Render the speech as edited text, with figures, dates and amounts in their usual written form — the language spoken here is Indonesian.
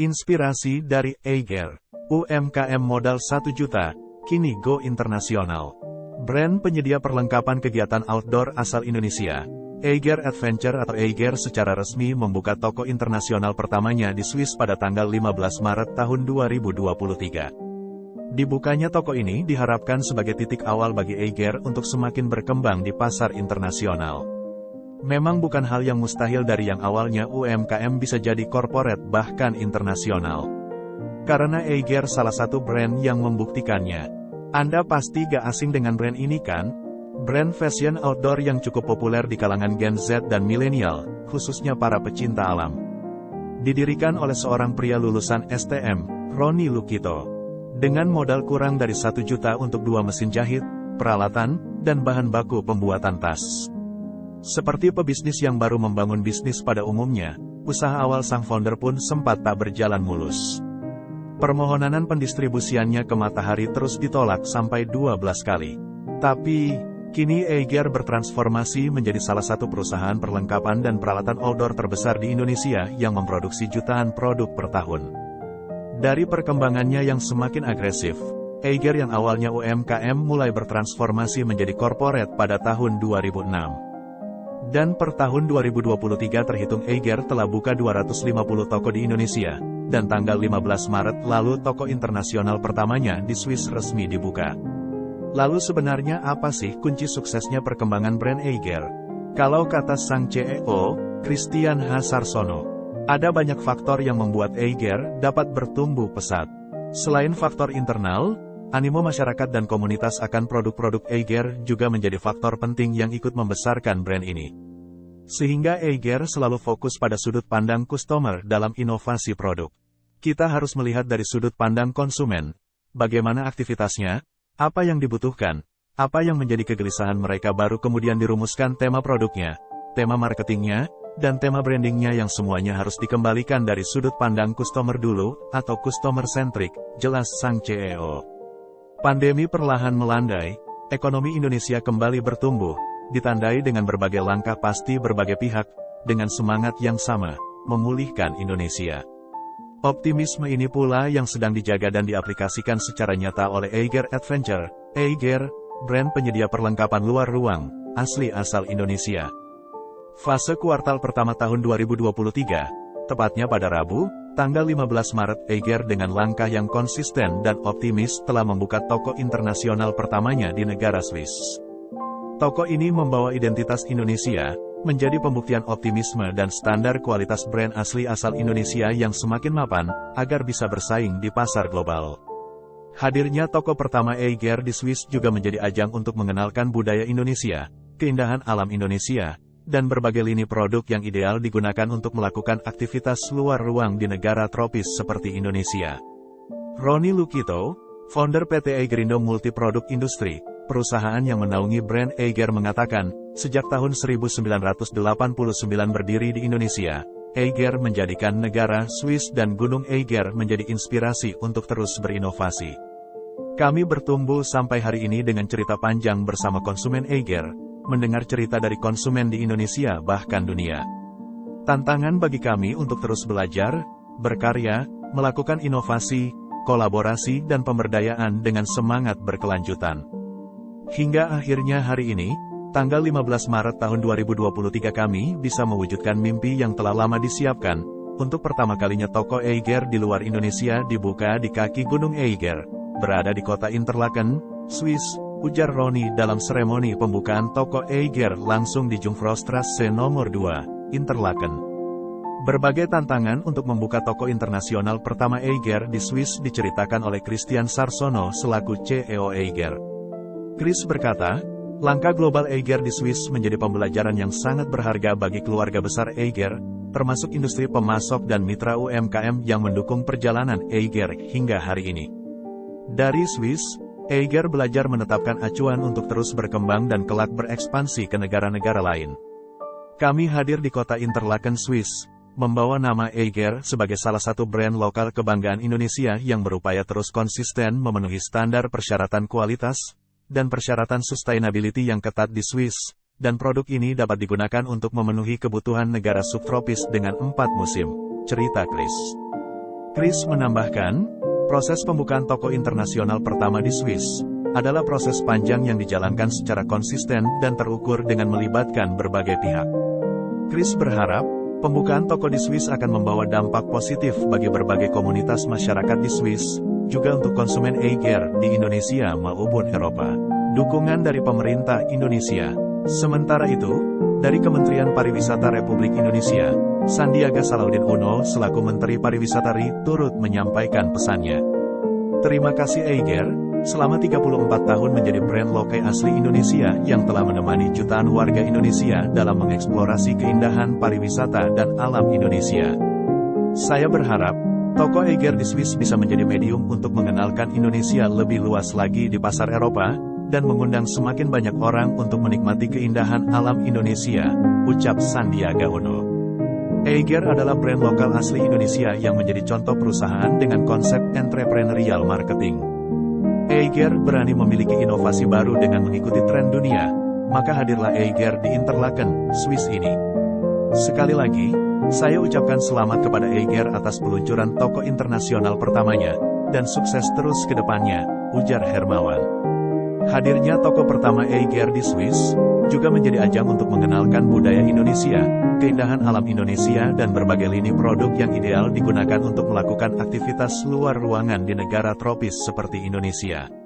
Inspirasi dari Eiger. UMKM modal 1 juta, kini go internasional. Brand penyedia perlengkapan kegiatan outdoor asal Indonesia, Eiger Adventure atau Eiger secara resmi membuka toko internasional pertamanya di Swiss pada tanggal 15 Maret tahun 2023. Dibukanya toko ini diharapkan sebagai titik awal bagi Eiger untuk semakin berkembang di pasar internasional. Memang bukan hal yang mustahil dari yang awalnya UMKM bisa jadi corporate bahkan internasional. Karena Eiger salah satu brand yang membuktikannya. Anda pasti gak asing dengan brand ini kan? Brand fashion outdoor yang cukup populer di kalangan Gen Z dan milenial, khususnya para pecinta alam. Didirikan oleh seorang pria lulusan STM, Roni Lukito. Dengan modal kurang dari 1 juta untuk 2 mesin jahit, peralatan, dan bahan baku pembuatan tas. Seperti pebisnis yang baru membangun bisnis pada umumnya, usaha awal sang founder pun sempat tak berjalan mulus. Permohonan pendistribusiannya ke Matahari terus ditolak sampai 12 kali. Tapi, kini Eiger bertransformasi menjadi salah satu perusahaan perlengkapan dan peralatan outdoor terbesar di Indonesia yang memproduksi jutaan produk per tahun. Dari perkembangannya yang semakin agresif, Eiger yang awalnya UMKM mulai bertransformasi menjadi corporate pada tahun 2006. Dan per tahun 2023 terhitung Eiger telah buka 250 toko di Indonesia, dan tanggal 15 Maret lalu toko internasional pertamanya di Swiss resmi dibuka. Lalu sebenarnya apa sih kunci suksesnya perkembangan brand Eiger? Kalau kata sang CEO, Christian H. Sarsono, ada banyak faktor yang membuat Eiger dapat bertumbuh pesat. Selain faktor internal, animo masyarakat dan komunitas akan produk-produk Eiger juga menjadi faktor penting yang ikut membesarkan brand ini. Sehingga Eiger selalu fokus pada sudut pandang customer dalam inovasi produk. Kita harus melihat dari sudut pandang konsumen, bagaimana aktivitasnya, apa yang dibutuhkan, apa yang menjadi kegelisahan mereka baru kemudian dirumuskan tema produknya, tema marketingnya, dan tema brandingnya yang semuanya harus dikembalikan dari sudut pandang customer dulu, atau customer centric, jelas sang CEO. Pandemi perlahan melandai, ekonomi Indonesia kembali bertumbuh, ditandai dengan berbagai langkah pasti berbagai pihak, dengan semangat yang sama, memulihkan Indonesia. Optimisme ini pula yang sedang dijaga dan diaplikasikan secara nyata oleh Eiger Adventure. Eiger, brand penyedia perlengkapan luar ruang, asli asal Indonesia. Fase kuartal pertama tahun 2023, tepatnya pada Rabu, tanggal 15 Maret, Eiger dengan langkah yang konsisten dan optimis telah membuka toko internasional pertamanya di negara Swiss. Toko ini membawa identitas Indonesia, menjadi pembuktian optimisme dan standar kualitas brand asli asal Indonesia yang semakin mapan, agar bisa bersaing di pasar global. Hadirnya toko pertama Eiger di Swiss juga menjadi ajang untuk mengenalkan budaya Indonesia, keindahan alam Indonesia, dan berbagai lini produk yang ideal digunakan untuk melakukan aktivitas luar ruang di negara tropis seperti Indonesia. Roni Lukito, founder PT Eigerindo Multiproduk Industri, perusahaan yang menaungi brand Eiger mengatakan, sejak tahun 1989 berdiri di Indonesia, Eiger menjadikan negara Swiss dan Gunung Eiger menjadi inspirasi untuk terus berinovasi. Kami bertumbuh sampai hari ini dengan cerita panjang bersama konsumen Eiger, mendengar cerita dari konsumen di Indonesia bahkan dunia. Tantangan bagi kami untuk terus belajar, berkarya, melakukan inovasi, kolaborasi dan pemberdayaan dengan semangat berkelanjutan. Hingga akhirnya hari ini, tanggal 15 Maret tahun 2023 kami bisa mewujudkan mimpi yang telah lama disiapkan, untuk pertama kalinya toko Eiger di luar Indonesia dibuka di kaki Gunung Eiger, berada di kota Interlaken, Swiss, ujar Roni dalam seremoni pembukaan toko Eiger langsung di Jungfraustrasse nomor 2, Interlaken. Berbagai tantangan untuk membuka toko internasional pertama Eiger di Swiss diceritakan oleh Christian Sarsono selaku CEO Eiger. Chris berkata, langkah global Eiger di Swiss menjadi pembelajaran yang sangat berharga bagi keluarga besar Eiger, termasuk industri pemasok dan mitra UMKM yang mendukung perjalanan Eiger hingga hari ini. Dari Swiss, Eiger belajar menetapkan acuan untuk terus berkembang dan kelak berekspansi ke negara-negara lain. Kami hadir di kota Interlaken, Swiss, membawa nama Eiger sebagai salah satu brand lokal kebanggaan Indonesia yang berupaya terus konsisten memenuhi standar persyaratan kualitas dan persyaratan sustainability yang ketat di Swiss, dan produk ini dapat digunakan untuk memenuhi kebutuhan negara subtropis dengan 4 musim, cerita Chris. Chris menambahkan, proses pembukaan toko internasional pertama di Swiss adalah proses panjang yang dijalankan secara konsisten dan terukur dengan melibatkan berbagai pihak. Chris berharap, pembukaan toko di Swiss akan membawa dampak positif bagi berbagai komunitas masyarakat di Swiss, juga untuk konsumen Eiger di Indonesia maupun Eropa. Dukungan dari pemerintah Indonesia. Sementara itu, dari Kementerian Pariwisata Republik Indonesia, Sandiaga Salahuddin Uno selaku Menteri Pariwisata RI turut menyampaikan pesannya. Terima kasih Eiger, selama 34 tahun menjadi brand lokal asli Indonesia yang telah menemani jutaan warga Indonesia dalam mengeksplorasi keindahan pariwisata dan alam Indonesia. Saya berharap, toko Eiger di Swiss bisa menjadi medium untuk mengenalkan Indonesia lebih luas lagi di pasar Eropa, dan mengundang semakin banyak orang untuk menikmati keindahan alam Indonesia, ucap Sandiaga Uno. Eiger adalah brand lokal asli Indonesia yang menjadi contoh perusahaan dengan konsep entrepreneurial marketing. Eiger berani memiliki inovasi baru dengan mengikuti tren dunia, maka hadirlah Eiger di Interlaken, Swiss ini. Sekali lagi, saya ucapkan selamat kepada Eiger atas peluncuran toko internasional pertamanya, dan sukses terus ke depannya, ujar Hermawan. Hadirnya toko pertama Eiger di Swiss juga menjadi ajang untuk mengenalkan budaya Indonesia, keindahan alam Indonesia dan berbagai lini produk yang ideal digunakan untuk melakukan aktivitas luar ruangan di negara tropis seperti Indonesia.